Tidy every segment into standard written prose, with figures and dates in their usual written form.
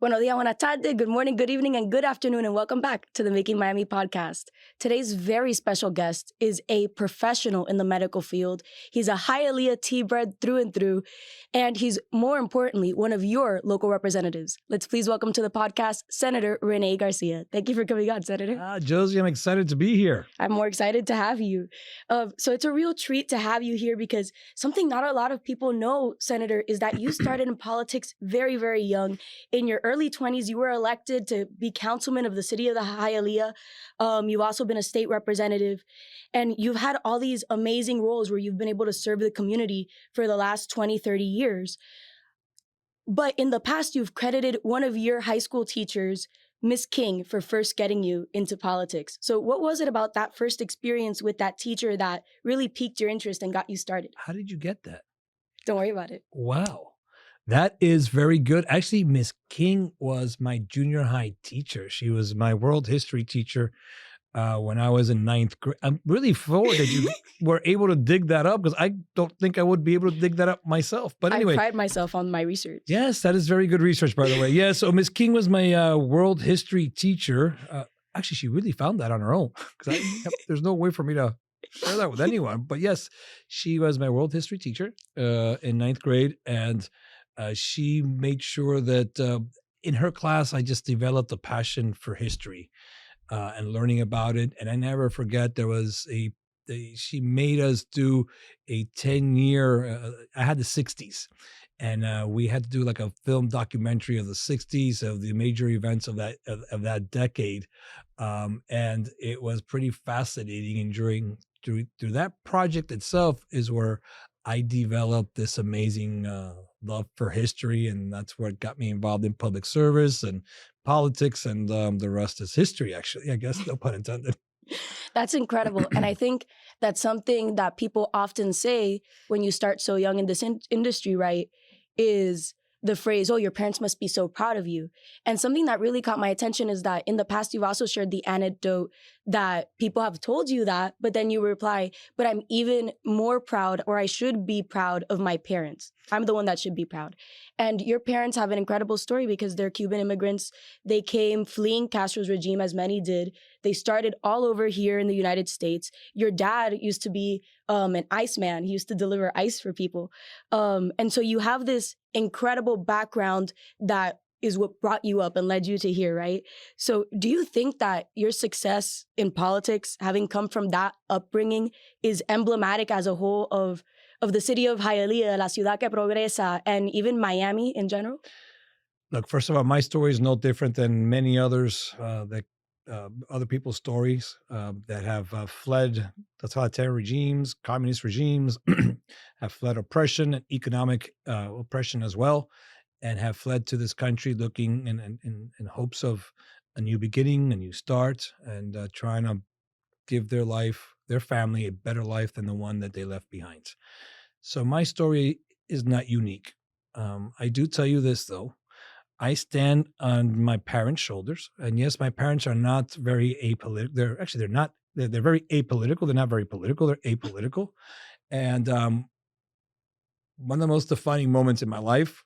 Buenos días, buenas tardes, good morning, good evening, and good afternoon, and welcome back to the Making Miami podcast. Today's very special guest is a professional in the medical field. He's a Hialeah T-bred through and through, and he's, more importantly, one of your local representatives. Let's please welcome to the podcast, Senator René García. Thank you for coming on, Senator. Josie, I'm excited to be here. I'm more excited to have you. So it's a real treat to have you here because something not a lot of people know, Senator, is that you started in politics very, very young. In your early 20s, you were elected to be councilman of the city of the Hialeah. You've also been a state representative, and you've had all these amazing roles where you've been able to serve the community for the last 20, 30 years. But in the past, you've credited one of your high school teachers, Miss King, for first getting you into politics. So what was it about that first experience with that teacher that really piqued your interest and got you started? How did you get that? Don't worry about it. Wow. That is very good. Actually, Miss King was my junior high teacher. She was my world history teacher when I was in 9th grade. I'm really forward that you were able to dig that up because I don't think I would be able to dig that up myself. But anyway. I pride myself on my research. Yes, that is very good research, by the way. Yeah, so Miss King was my world history teacher. Actually, she really found that on her own because there's no way for me to share that with anyone. But yes, she was my world history teacher in 9th grade. And she made sure that in her class, I just developed a passion for history and learning about it. And I never forget, there was she made us do a 10-year, I had the 60s. And we had to do like a film documentary of the 60s, of the major events of that decade. And it was pretty fascinating. And through that project itself is where I developed this amazing love for history, and that's what got me involved in public service and politics, and the rest is history, actually, I guess, no pun intended. That's incredible. And I think that's something that people often say when you start so young in this industry, right, is the phrase, oh, your parents must be so proud of you. And something that really caught my attention is that in the past, you've also shared the anecdote that people have told you that, but then you reply, but I'm even more proud, or I should be proud of my parents. I'm the one that should be proud. And your parents have an incredible story because they're Cuban immigrants. They came fleeing Castro's regime, as many did. They started all over here in the United States. Your dad used to be an iceman. He used to deliver ice for people. And so you have this incredible background that is what brought you up and led you to here, right? So do you think that your success in politics, having come from that upbringing, is emblematic as a whole of the city of Hialeah, la ciudad que progresa, and even Miami in general? Look, first of all, my story is no different than many others, other people's stories that have fled totalitarian regimes, communist regimes, have fled oppression and economic oppression as well, and have fled to this country looking in hopes of a new beginning, a new start, and trying to give their family a better life than the one that they left behind. So my story is not unique. I do tell you this, though. I stand on my parents' shoulders. And yes, my parents are not very apolitical. They're very apolitical. They're not very political. They're apolitical. And one of the most defining moments in my life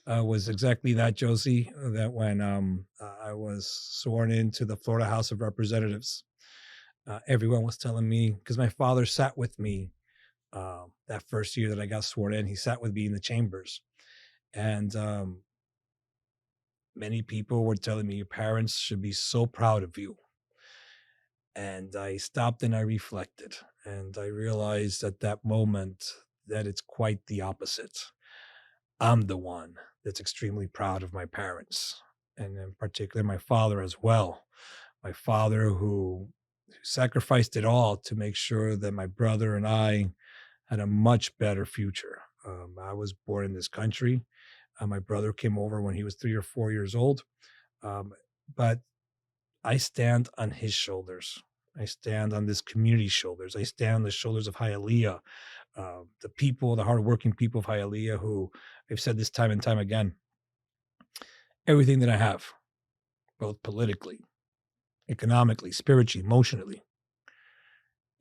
was exactly that, Josie, that when I was sworn into the Florida House of Representatives, everyone was telling me, because my father sat with me that first year that I got sworn in, he sat with me in the chambers. And many people were telling me, your parents should be so proud of you. And I stopped and I reflected. And I realized at that moment that it's quite the opposite. I'm the one that's extremely proud of my parents, and in particular my father as well. My father who sacrificed it all to make sure that my brother and I had a much better future. I was born in this country. My brother came over when he was 3 or 4 years old. But I stand on his shoulders. I stand on this community's shoulders. I stand on the shoulders of Hialeah, the people, the hardworking people of Hialeah, who, I've said this time and time again, everything that I have, both politically, economically, spiritually, emotionally,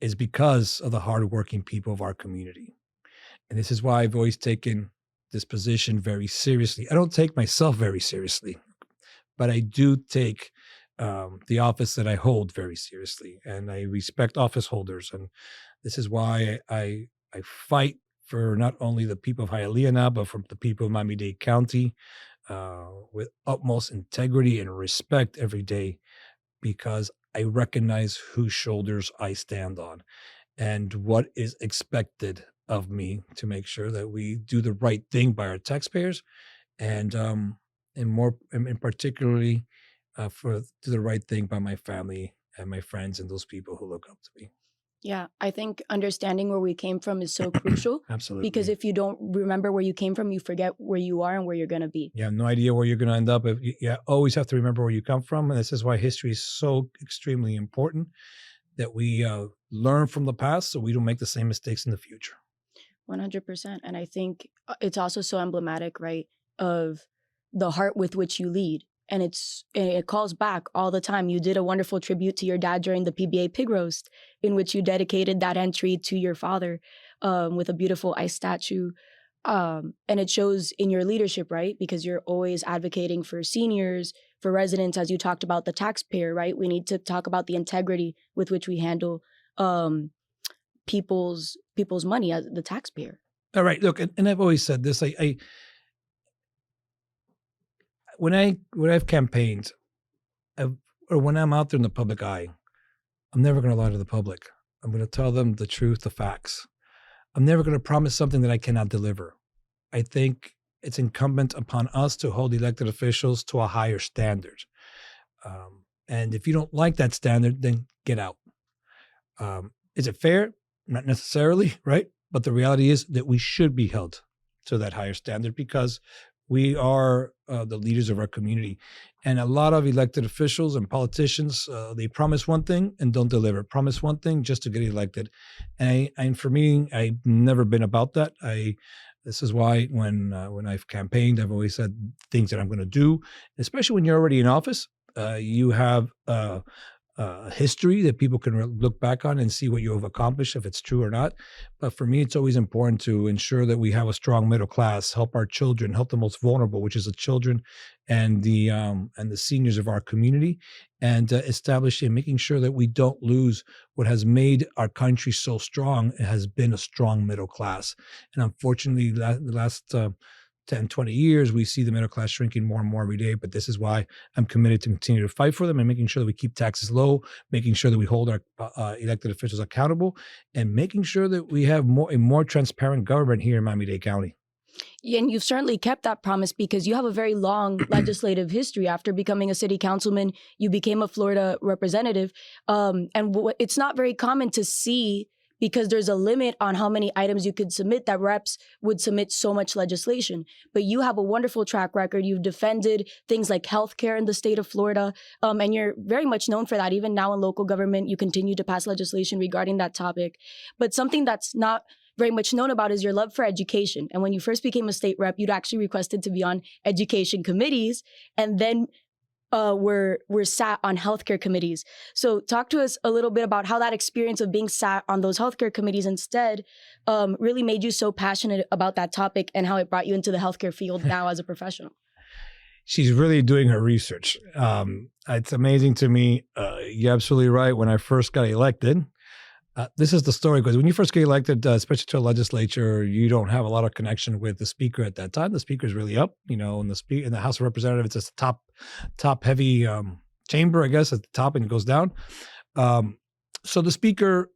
is because of the hardworking people of our community. And this is why I've always taken this position very seriously. I don't take myself very seriously. but I do take the office that I hold very seriously, and I respect office holders. And this is why I fight for not only the people of Hialeah now, but for the people of Miami-Dade County with utmost integrity and respect every day, because I recognize whose shoulders I stand on and what is expected of me to make sure that we do the right thing by our taxpayers, and particularly for do the right thing by my family and my friends and those people who look up to me. Yeah, I think understanding where we came from is so crucial Absolutely. because if you don't remember where you came from, you forget where you are and where you're going to be. You have no idea where you're going to end up. You always have to remember where you come from. And this is why history is so extremely important, that we learn from the past so we don't make the same mistakes in the future. 100%. And I think it's also so emblematic, right, of the heart with which you lead. And it calls back all the time. You did a wonderful tribute to your dad during the PBA Pig Roast, in which you dedicated that entry to your father with a beautiful ice statue. And it shows in your leadership, right? Because you're always advocating for seniors, for residents, as you talked about the taxpayer, right? We need to talk about the integrity with which we handle people's money as the taxpayer. All right. Look, and I've always said this. When I've campaigned, or when I'm out there in the public eye, I'm never going to lie to the public. I'm going to tell them the truth, the facts. I'm never going to promise something that I cannot deliver. I think it's incumbent upon us to hold elected officials to a higher standard. And if you don't like that standard, then get out. Is it fair? Not necessarily, right? But the reality is that we should be held to that higher standard, because we are the leaders of our community. And a lot of elected officials and politicians, they promise one thing and don't deliver. Promise one thing just to get elected. And for me, I've never been about that. This is why when I've campaigned, I've always said things that I'm going to do, especially when you're already in office. You have history that people can look back on and see what you have accomplished, if it's true or not. But for me, it's always important to ensure that we have a strong middle class, help our children, help the most vulnerable, which is the children and the seniors of our community, and establishing and making sure that we don't lose what has made our country so strong. It has been a strong middle class. And unfortunately, the last 10, 20 years, we see the middle class shrinking more and more every day. But this is why I'm committed to continue to fight for them and making sure that we keep taxes low, making sure that we hold our elected officials accountable, and making sure that we have a more transparent government here in Miami-Dade County. Yeah, and you've certainly kept that promise, because you have a very long legislative history. After becoming a city councilman, you became a Florida representative. It's not very common to see, because there's a limit on how many items you could submit, that reps would submit so much legislation. But you have a wonderful track record. You've defended things like healthcare in the state of Florida, and you're very much known for that. Even now in local government, you continue to pass legislation regarding that topic. But something that's not very much known about is your love for education. And when you first became a state rep, you'd actually requested to be on education committees, and then were sat on healthcare committees. So talk to us a little bit about how that experience of being sat on those healthcare committees instead really made you so passionate about that topic, and how it brought you into the healthcare field now as a professional. She's really doing her research. It's amazing to me. You're absolutely right. When I first got elected, this is the story, because when you first get elected, especially to a legislature, you don't have a lot of connection with the speaker at that time. The speaker is really up, in the House of Representatives. It's a top heavy chamber, I guess, at the top, and it goes down. So the speaker,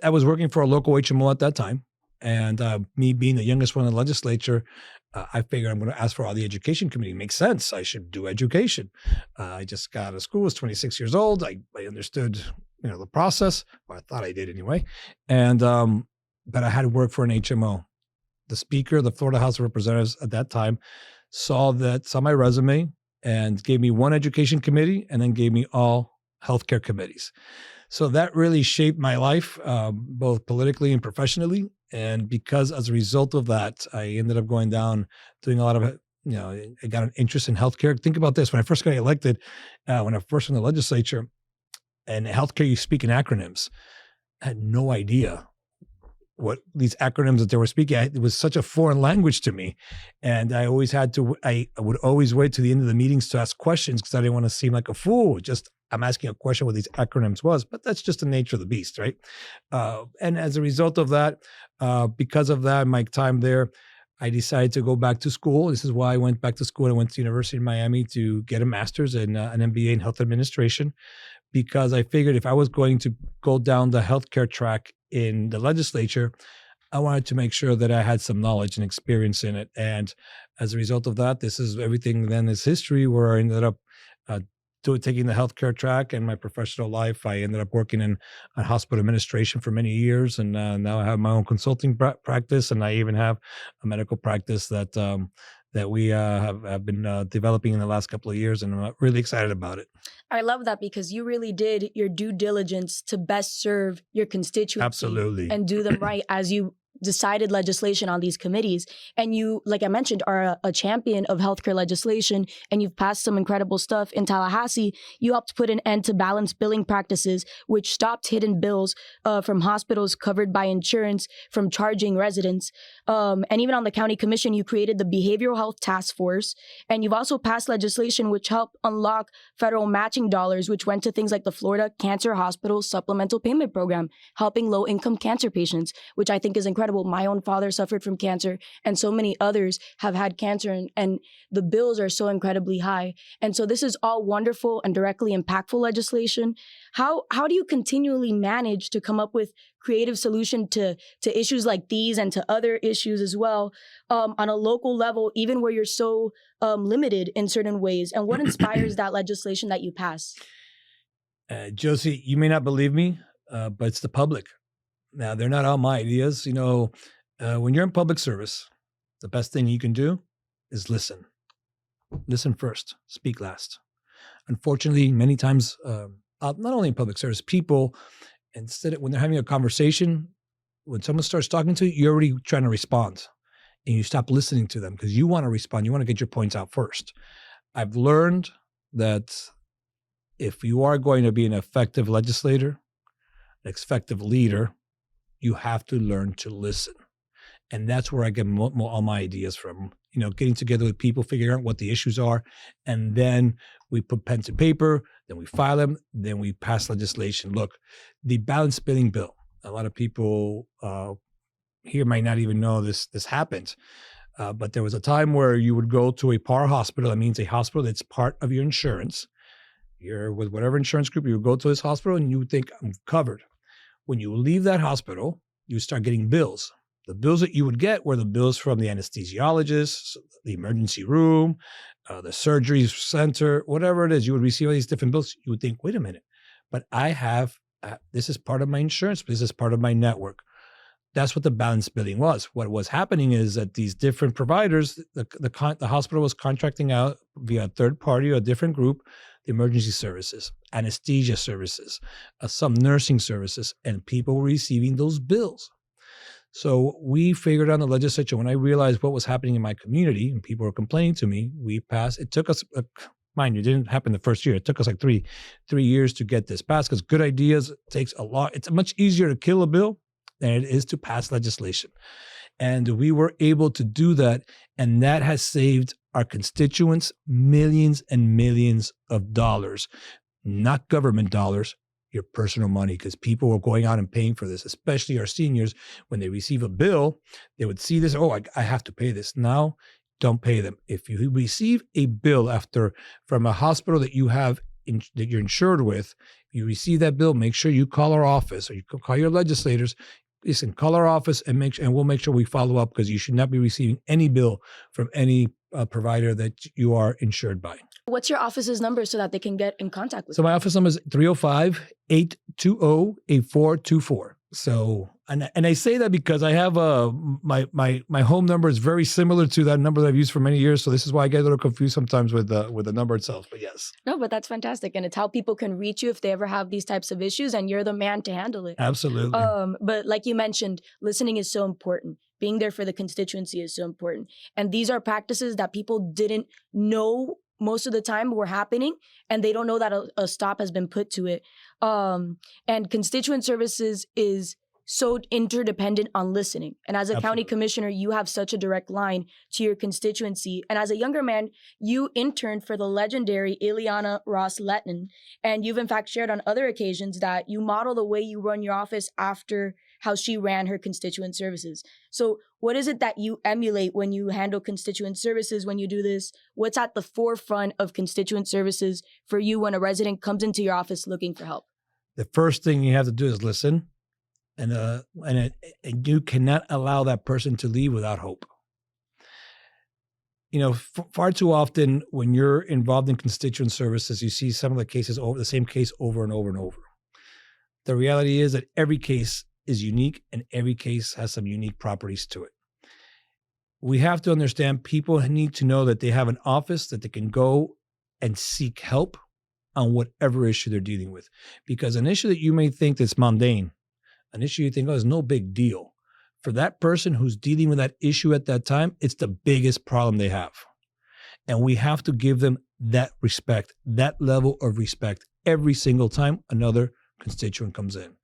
I was working for a local HMO at that time, and me being the youngest one in the legislature, I figured I'm going to ask for all the education committee. Makes sense. I should do education. I just got out of school, was 26 years old. I understood the process, or I thought I did anyway. And, but I had to work for an HMO. The speaker, the Florida House of Representatives at that time, saw my resume and gave me one education committee, and then gave me all healthcare committees. So that really shaped my life, both politically and professionally. And because as a result of that, I ended up going down, doing a lot of, I got an interest in healthcare. Think about this. When I first got elected, when I first in the legislature, and healthcare, you speak in acronyms. I had no idea what these acronyms that they were speaking. It was such a foreign language to me. And I would always wait to the end of the meetings to ask questions because I didn't want to seem like a fool. Just I'm asking a question what these acronyms was, but that's just the nature of the beast, right? And as a result of that, because of that, my time there, I decided to go back to school. This is why I went back to school. I went to University of Miami to get a master's and an MBA in health administration, because I figured if I was going to go down the healthcare track in the legislature, I wanted to make sure that I had some knowledge and experience in it. And as a result of that, this is everything then is history, where I ended up taking the healthcare track. And my professional life, I ended up working in hospital administration for many years. And now I have my own consulting practice, and I even have a medical practice that we have been developing in the last couple of years, and I'm really excited about it. I love that, because you really did your due diligence to best serve your constituency. Absolutely. And do them right as you decided legislation on these committees. And you, like I mentioned, are a champion of healthcare legislation, and you've passed some incredible stuff. In Tallahassee, you helped put an end to balanced billing practices, which stopped hidden bills from hospitals covered by insurance from charging residents. And even on the county commission, you created the Behavioral Health Task Force. And you've also passed legislation which helped unlock federal matching dollars, which went to things like the Florida Cancer Hospital Supplemental Payment Program, helping low-income cancer patients, which I think is incredible. My own father suffered from cancer, and so many others have had cancer, and the bills are so incredibly high. And so this is all wonderful and directly impactful legislation. How do you continually manage to come up with creative solution to issues like these and to other issues as well, on a local level, even where you're so limited in certain ways? And what inspires that legislation that you pass? Josie, you may not believe me, but it's the public. Now, they're not all my ideas. When you're in public service, the best thing you can do is listen. Listen first, speak last. Unfortunately, many times, not only in public service, people, when they're having a conversation, when someone starts talking to you, you're already trying to respond, and you stop listening to them because you want to respond. You want to get your points out first. I've learned that if you are going to be an effective legislator, an effective leader, you have to learn to listen. And that's where I get all my ideas from, getting together with people, figuring out what the issues are. And then we put pen to paper, then we file them, then we pass legislation. Look, the balanced billing bill, a lot of people here might not even know this happened. But there was a time where you would go to a PAR hospital. That means a hospital that's part of your insurance. You're with whatever insurance group, you would go to this hospital and you would think, I'm covered. When you leave that hospital, you start getting bills. The bills that you would get were the bills from the anesthesiologist, the emergency room, the surgery center, whatever it is. You would receive all these different bills. You would think, wait a minute, but I have, this is part of my insurance. This is part of my network. That's what the balanced billing was. What was happening is that these different providers, the hospital was contracting out via a third party or a different group, the emergency services, anesthesia services, some nursing services, and people were receiving those bills. So we figured out in the legislature, when I realized what was happening in my community and people were complaining to me, we passed. It took us, mind you, it didn't happen the first year. It took us like three years to get this passed, because good ideas takes a lot. It's much easier to kill a bill than it is to pass legislation. And we were able to do that. And that has saved our constituents millions and millions of dollars, not government dollars, your personal money, because people were going out and paying for this, especially our seniors. When they receive a bill, they would see this, I have to pay this. Now, don't pay them. If you receive a bill from a hospital that that you're insured with, you receive that bill, make sure you call our office, or you call your legislators. Listen, call our office and we'll make sure we follow up, because you should not be receiving any bill from any provider that you are insured by. What's your office's number so that they can get in contact with you? So my office number is 305-820-8424. So, and I say that because I have my home number is very similar to that number that I've used for many years. So this is why I get a little confused sometimes with the number itself. But yes. No, but that's fantastic. And it's how people can reach you if they ever have these types of issues, and you're the man to handle it. Absolutely. But like you mentioned, listening is so important. Being there for the constituency is so important. And these are practices that people didn't know most of the time were happening, and they don't know that a stop has been put to it. And constituent services is so interdependent on listening. And as a county Absolutely. commissioner, you have such a direct line to your constituency. And as a younger man, you interned for the legendary Ileana Ros-Lehtinen. And you've in fact shared on other occasions that you model the way you run your office after how she ran her constituent services. So what is it that you emulate when you handle constituent services, when you do this? What's at the forefront of constituent services for you when a resident comes into your office looking for help? The first thing you have to do is listen. And you cannot allow that person to leave without hope. You know, far too often when you're involved in constituent services, you see some of the cases over the same case over and over and over. The reality is that every case is unique and every case has some unique properties to it. We have to understand people need to know that they have an office that they can go and seek help on whatever issue they're dealing with. Because an issue that you may think that's mundane, an issue you think, oh, it's no big deal. For that person who's dealing with that issue at that time, it's the biggest problem they have. And we have to give them that respect, that level of respect every single time another constituent comes in.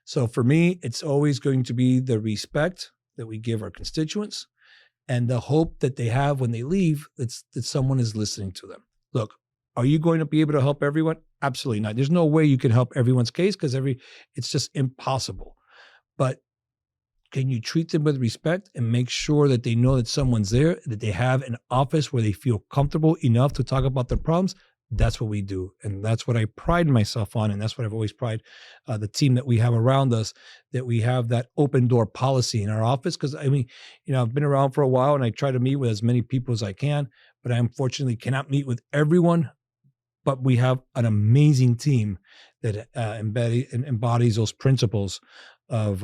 So for me, it's always going to be the respect that we give our constituents and the hope that they have when they leave that someone is listening to them. Look, are you going to be able to help everyone? Absolutely not. There's no way you can help everyone's case because it's just impossible. But can you treat them with respect and make sure that they know that someone's there, that they have an office where they feel comfortable enough to talk about their problems? That's what we do. And that's what I pride myself on. And that's what I've always prided the team that we have around us, that we have that open door policy in our office. Because I mean, you know, I've been around for a while and I try to meet with as many people as I can, but I unfortunately cannot meet with everyone. But we have an amazing team that embodies those principles of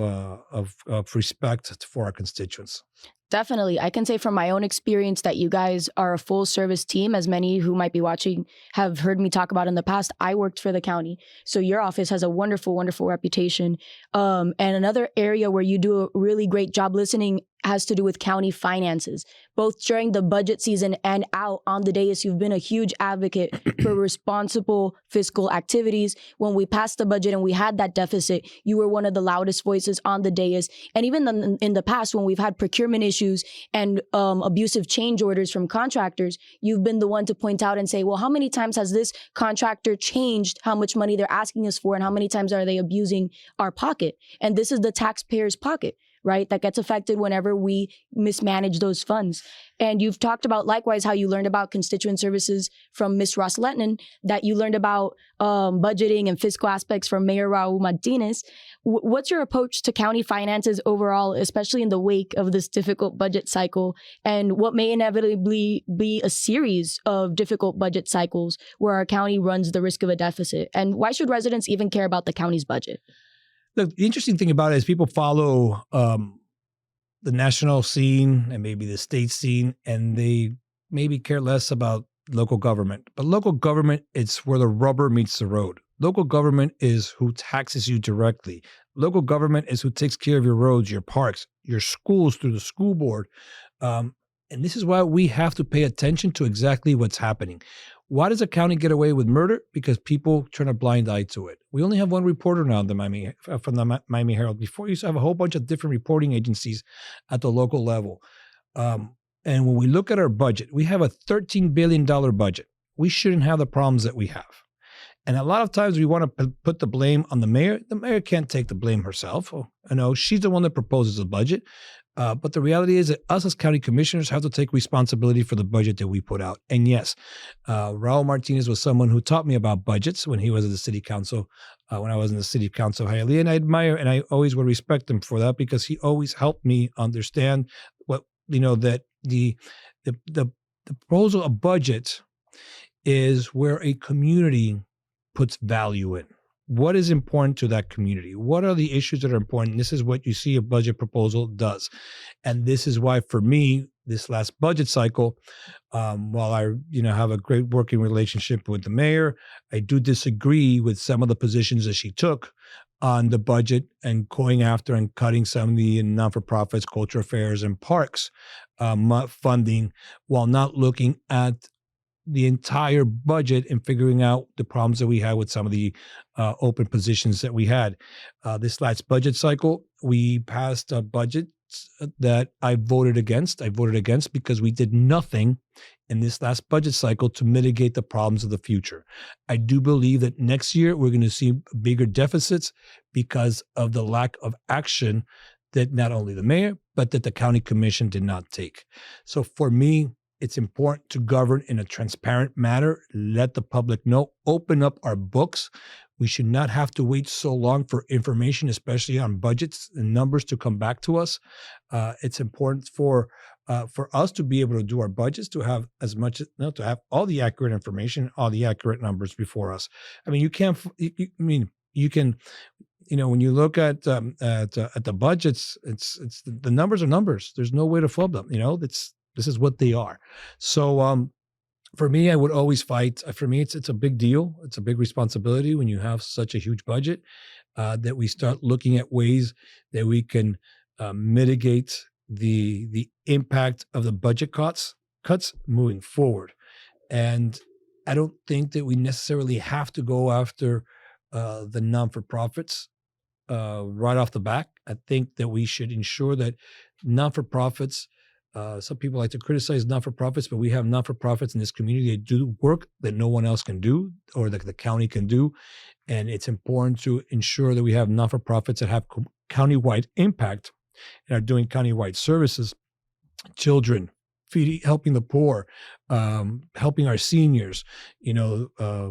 respect for our constituents. Definitely. I can say from my own experience that you guys are a full service team. As many who might be watching have heard me talk about in the past, I worked for the county. So your office has a wonderful, wonderful reputation. And another area where you do a really great job listening has to do with county finances. Both during the budget season and out on the dais, you've been a huge advocate for responsible fiscal activities. When we passed the budget and we had that deficit, you were one of the loudest voices on the dais. And even in the past, when we've had procurement issues and abusive change orders from contractors, you've been the one to point out and say, well, how many times has this contractor changed how much money they're asking us for and how many times are they abusing our pocket? And this is the taxpayer's pocket, right? That gets affected whenever we mismanage those funds. And you've talked about likewise how you learned about constituent services from Ms. Ros-Lehtinen, that you learned about budgeting and fiscal aspects from Mayor Raul Martinez. What's your approach to county finances overall, especially in the wake of this difficult budget cycle, and what may inevitably be a series of difficult budget cycles where our county runs the risk of a deficit? And why should residents even care about the county's budget? Look, the interesting thing about it is people follow the national scene and maybe the state scene, and they maybe care less about local government. But local government, it's where the rubber meets the road. Local government is who taxes you directly. Local government is who takes care of your roads, your parks, your schools through the school board. And this is why we have to pay attention to exactly what's happening. Why does a county get away with murder? Because people turn a blind eye to it. We only have one reporter now from the Miami Herald. Before, you used to have a whole bunch of different reporting agencies at the local level. And when we look at our budget, we have a $13 billion budget. We shouldn't have the problems that we have. And a lot of times we want to put the blame on the mayor. The mayor can't take the blame herself. I know she's the one that proposes the budget. But the reality is that us as county commissioners have to take responsibility for the budget that we put out. And yes, Raul Martinez was someone who taught me about budgets when he was at the city council, when I was in the city council of Hialeah. And I admire, and I always will respect him for that, because he always helped me understand what, that the proposal of budget is where a community puts value in. What is important to that community? What are the issues that are important? This is what you see a budget proposal does. And this is why, for me, this last budget cycle, while I have a great working relationship with the mayor, I do disagree with some of the positions that she took on the budget and going after and cutting some of the non-for-profits, culture affairs, and parks funding, while not looking at the entire budget and figuring out the problems that we had with some of the open positions that we had. This last budget cycle, we passed a budget that I voted against. I voted against because we did nothing in this last budget cycle to mitigate the problems of the future. I do believe that next year we're going to see bigger deficits because of the lack of action that not only the mayor, but that the county commission did not take. So for me, it's important to govern in a transparent manner, let the public know, open up our books. We should not have to wait so long for information, especially on budgets and numbers to come back to us. It's important for us to be able to do our budgets, to have as much, to have all the accurate information, all the accurate numbers before us. I mean, you can't. You can. When you look at the budgets, it's the numbers are numbers. There's no way to flub them. This is what they are. So for me, I would always fight. For me, it's a big deal. It's a big responsibility when you have such a huge budget that we start looking at ways that we can mitigate the impact of the budget cuts moving forward. And I don't think that we necessarily have to go after the non-for-profits right off the bat. I think that we should ensure that non-for-profits, some people like to criticize non-for-profits, but we have non-for-profits in this community that do work that no one else can do or that the county can do. And it's important to ensure that we have non-for-profits that have countywide impact and are doing countywide services, children, feeding, helping the poor, helping our seniors,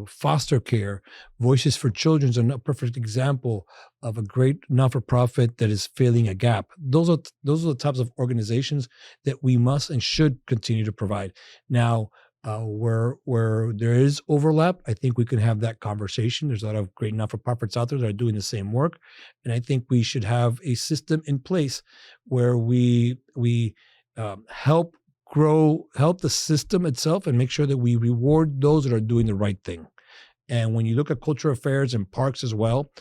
foster care. Voices for Children is a perfect example of a great non-for-profit that is filling a gap. Those are the types of organizations that we must and should continue to provide. Now, where there is overlap, I think we can have that conversation. There's a lot of great not-for-profits out there that are doing the same work, and I think we should have a system in place where we help the system itself and make sure that we reward those that are doing the right thing. And when you look at cultural affairs and parks as well,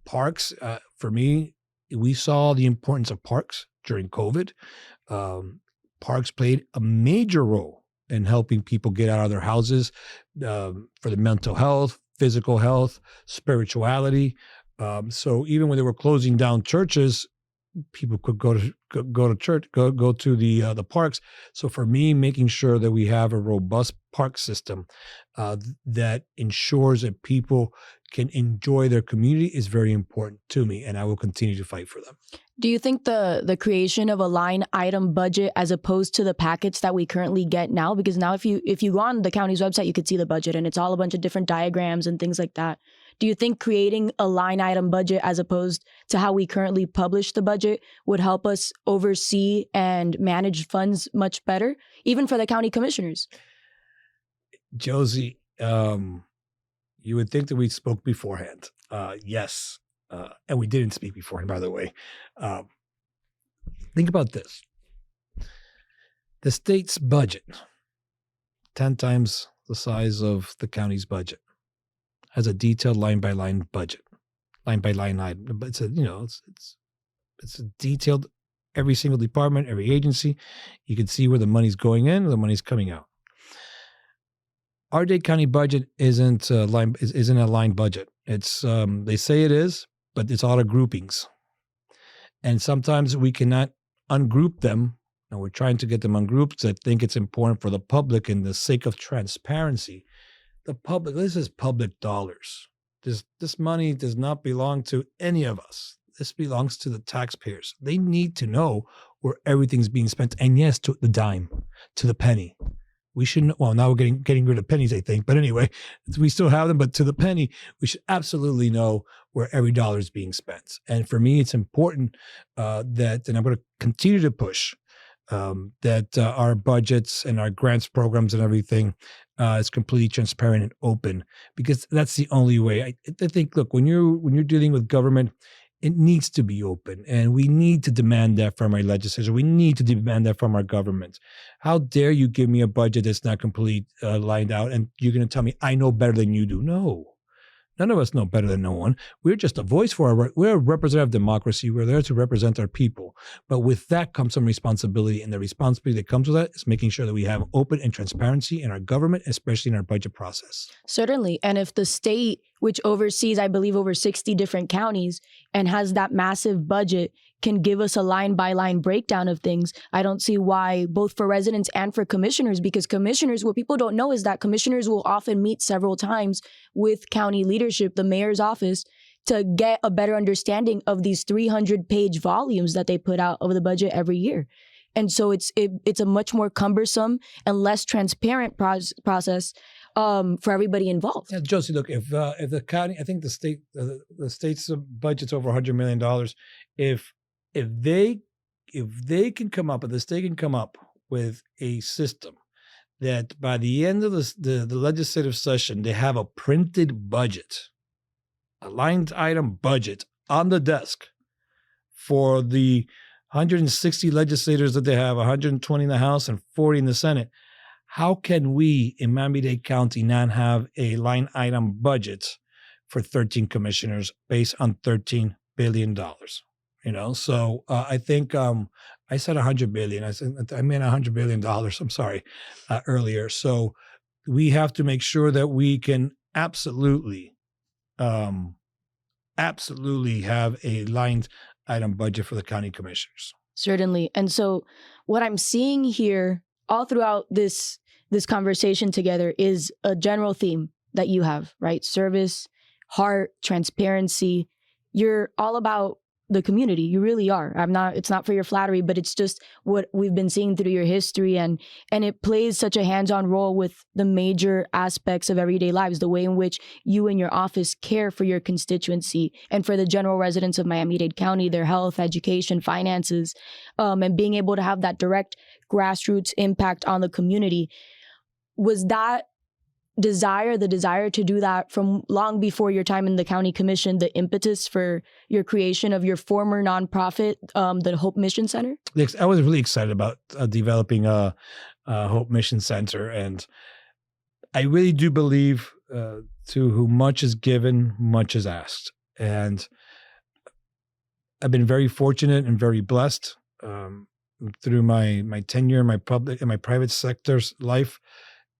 parks, for me, we saw the importance of parks during COVID. Parks played a major role in helping people get out of their houses for the mental health, physical health, spirituality. So even when they were closing down churches, people could go to church, go to the parks. So for me, making sure that we have a robust park system that ensures that people can enjoy their community is very important to me, and I will continue to fight for them. Do you think the creation of a line item budget as opposed to the packets that we currently get now, because now if you go on the county's website, you could see the budget and it's all a bunch of different diagrams and things like that. Do you think creating a line item budget as opposed to how we currently publish the budget would help us oversee and manage funds much better, even for the county commissioners? Josie, you would think that we spoke beforehand. Yes. And we didn't speak beforehand, by the way. Think about this. The state's budget, 10 times the size of the county's budget, has a detailed line-by-line budget, line-by-line item. But it's a detailed, every single department, every agency. You can see where the money's going in, where the money's coming out. Our Dade County budget isn't a line budget. It's they say it is, but it's a lot of groupings. And sometimes we cannot ungroup them. And we're trying to get them ungrouped. I think it's important for the public, in the sake of transparency. The public, this is public dollars. This money does not belong to any of us. This belongs to the taxpayers. They need to know where everything's being spent. And yes, to the dime, to the penny. We shouldn't, well, now we're getting rid of pennies, I think. But anyway, we still have them, but to the penny, we should absolutely know where every dollar is being spent. And for me, it's important that, and I'm going to continue to push, that our budgets and our grants programs and everything is completely transparent and open, because that's the only way. I think, look, when you're dealing with government, it needs to be open, and we need to demand that from our legislature. We need to demand that from our government. How dare you give me a budget that's not completely lined out, and you're going to tell me I know better than you do? No, None of us know better than no one. We're just a voice we're a representative democracy. We're there to represent our people. But with that comes some responsibility. And the responsibility that comes with that is making sure that we have open and transparency in our government, especially in our budget process. Certainly. And if the state, which oversees, I believe, over 60 different counties and has that massive budget, can give us a line-by-line breakdown of things, I don't see why, both for residents and for commissioners, because commissioners, what people don't know is that commissioners will often meet several times with county leadership, the mayor's office, to get a better understanding of these 300-page volumes that they put out of the budget every year. And so it's a much more cumbersome and less transparent process for everybody involved. Yeah, Josie, look, if the county, I think the state's budget's over $100 million. If they can come up, if the state can come up with a system that by the end of the legislative session, they have a printed budget, a line item budget on the desk for the 160 legislators that they have, 120 in the House and 40 in the Senate, how can we in Miami-Dade County not have a line item budget for 13 commissioners based on $13 billion? So I think I said 100 billion. I meant $100 billion. I'm sorry, earlier. So we have to make sure that we can absolutely have a line item budget for the county commissioners. Certainly. And so what I'm seeing here all throughout this conversation together is a general theme that you have, right? Service, heart, transparency. You're all about the community. You really are. It's not for your flattery, but it's just what we've been seeing through your history, and it plays such a hands-on role with the major aspects of everyday lives, the way in which you and your office care for your constituency and for the general residents of Miami-Dade County, their health, education, finances, and being able to have that direct grassroots impact on the community. Was that the desire to do that from long before your time in the county commission, the impetus for your creation of your former nonprofit, the Hope Mission Center? I was really excited about developing a Hope Mission Center. And I really do believe to whom much is given, much is asked. And I've been very fortunate and very blessed through my tenure in my public and my private sector's life.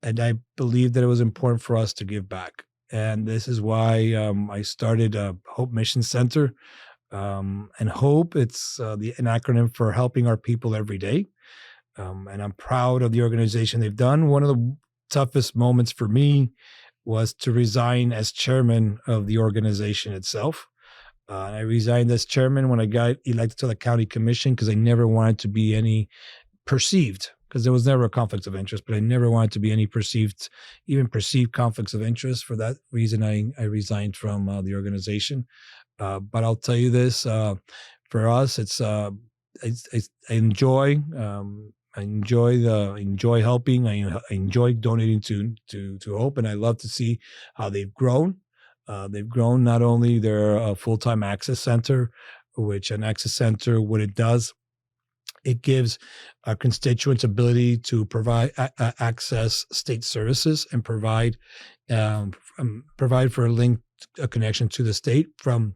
And I believe that it was important for us to give back. And this is why I started a Hope Mission Center. And HOPE, it's an acronym for Helping Our People Every Day. And I'm proud of the organization they've done. One of the toughest moments for me was to resign as chairman of the organization itself. I resigned as chairman when I got elected to the county commission because I never wanted to be any perceived, because there was never a conflict of interest, but I never wanted to be any perceived conflicts of interest. For that reason, I resigned from the organization. But I'll tell you this, for us, it's I enjoy helping. I enjoy donating to Hope, and I love to see how they've grown. They've grown. Not only they're a full-time access center, which an access center, what it does, it gives our constituents ability to provide access state services and provide for a connection to the state, from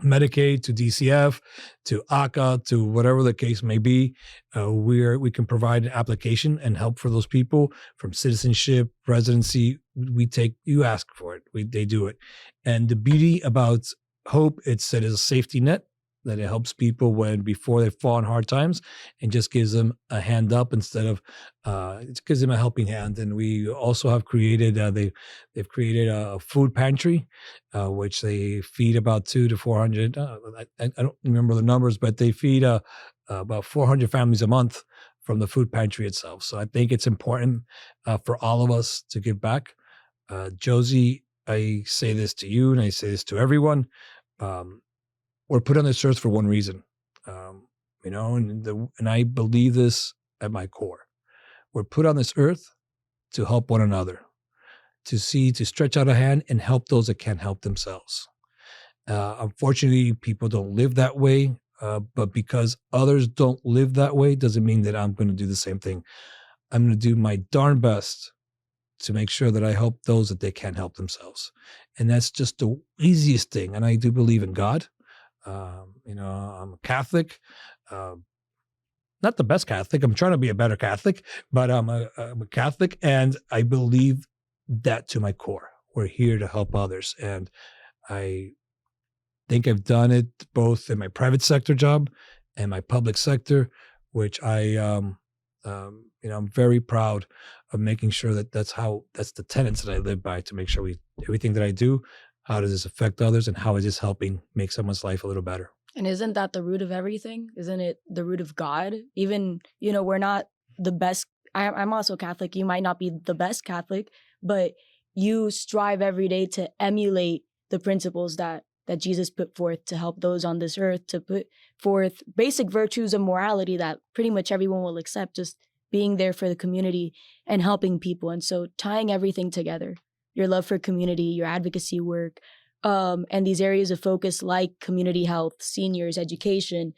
Medicaid to DCF to ACA to whatever the case may be. We can provide an application and help for those people from citizenship, residency. You ask for it, they do it. And the beauty about Hope, it's that it's a safety net, that it helps people before they fall in hard times, and just gives them a hand up instead of it gives them a helping hand. And we also have created they've created a food pantry, which they feed about 200 to 400. I don't remember the numbers, but they feed about 400 families a month from the food pantry itself. So I think it's important for all of us to give back. Josie, I say this to you, and I say this to everyone. We're put on this earth for one reason, and I believe this at my core. We're put on this earth to help one another, to stretch out a hand and help those that can't help themselves. Unfortunately, people don't live that way, but because others don't live that way doesn't mean that I'm going to do the same thing. I'm going to do my darn best to make sure that I help those that they can't help themselves. And that's just the easiest thing. And I do believe in God. I'm a Catholic, not the best Catholic. I'm trying to be a better Catholic, but I'm a Catholic, and I believe that to my core. We're here to help others. And I think I've done it both in my private sector job and my public sector, which I'm very proud of making sure that that's the tenets that I live by, to make sure everything that I do, how does this affect others, and how is this helping make someone's life a little better? And isn't that the root of everything? Isn't it the root of God? Even, we're not the best. I'm also Catholic. You might not be the best Catholic, but you strive every day to emulate the principles that Jesus put forth to help those on this earth, to put forth basic virtues of morality that pretty much everyone will accept, just being there for the community and helping people. And so tying everything together, your love for community, your advocacy work, and these areas of focus like community health, seniors, education,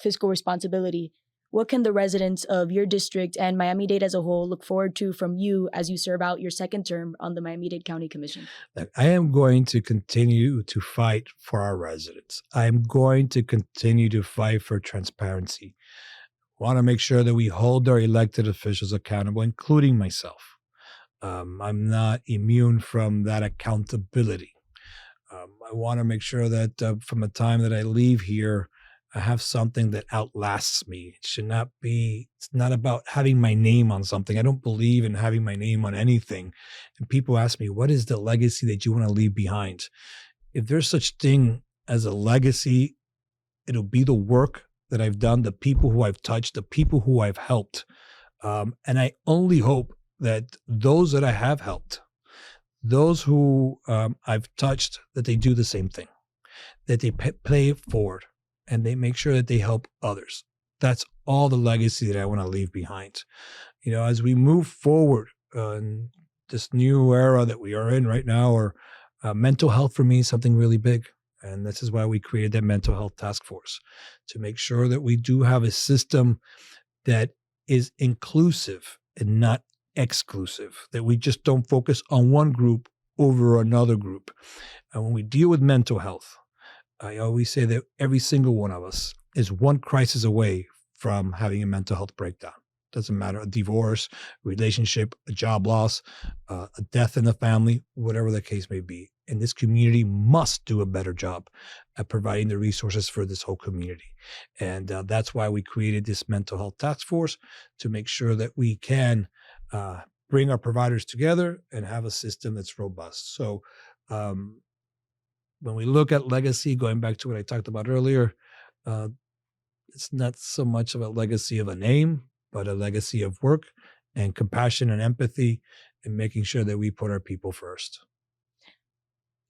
fiscal responsibility. What can the residents of your district and Miami-Dade as a whole look forward to from you as you serve out your second term on the Miami-Dade County Commission? I am going to continue to fight for our residents. I'm going to continue to fight for transparency. I want to make sure that we hold our elected officials accountable, including myself. I'm not immune from that accountability. I want to make sure that from the time that I leave here, I have something that outlasts me. It's not about having my name on something. I don't believe in having my name on anything. And people ask me, what is the legacy that you want to leave behind? If there's such thing as a legacy, it'll be the work that I've done, the people who I've touched, the people who I've helped. And I only hope that those that I have helped, those who I've touched, that they do the same thing, that they play it forward, and they make sure that they help others. That's all the legacy that I want to leave behind. As we move forward in this new era that we are in right now, or mental health for me is something really big. And this is why we created that mental health task force, to make sure that we do have a system that is inclusive and not exclusive, that we just don't focus on one group over another group. And when we deal with mental health, I always say that every single one of us is one crisis away from having a mental health breakdown. Doesn't matter, a divorce, relationship, a job loss, a death in the family, whatever the case may be. And this community must do a better job at providing the resources for this whole community. And that's why we created this mental health task force, to make sure that we can bring our providers together and have a system that's robust. So when we look at legacy, going back to what I talked about earlier, it's not so much of a legacy of a name, but a legacy of work and compassion and empathy, and making sure that we put our people first.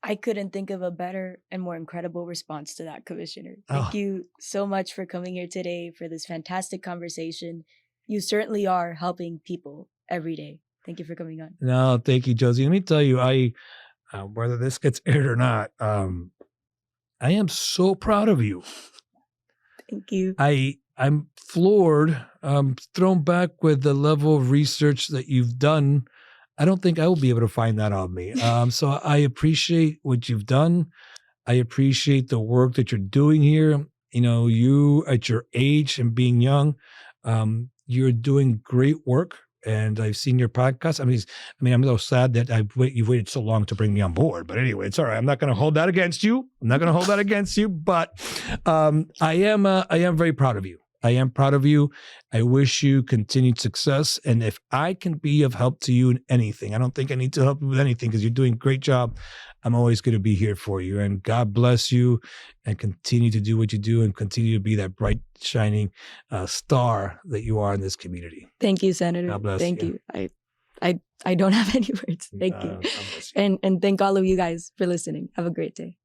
I couldn't think of a better and more incredible response to that, Commissioner. Thank you so much for coming here today for this fantastic conversation. You certainly are helping people every day. Thank you for coming on. No, thank you, Josie. Let me tell you, whether this gets aired or not, I am so proud of you. Thank you. I'm floored, thrown back with the level of research that you've done. I don't think I will be able to find that on me. So I appreciate what you've done. I appreciate the work that you're doing here. You at your age and being young, you're doing great work. And I've seen your podcast. I mean, I'm so sad that you've waited so long to bring me on board. But anyway, it's all right. I'm not going to hold that against you. But I am very proud of you. I am proud of you. I wish you continued success. And if I can be of help to you in anything, I don't think I need to help you with anything because you're doing a great job. I'm always going to be here for you. And God bless you, and continue to do what you do, and continue to be that bright, shining star that you are in this community. Thank you, Senator. God bless Thank you. I don't have any words. Thank you. And thank all of you guys for listening. Have a great day.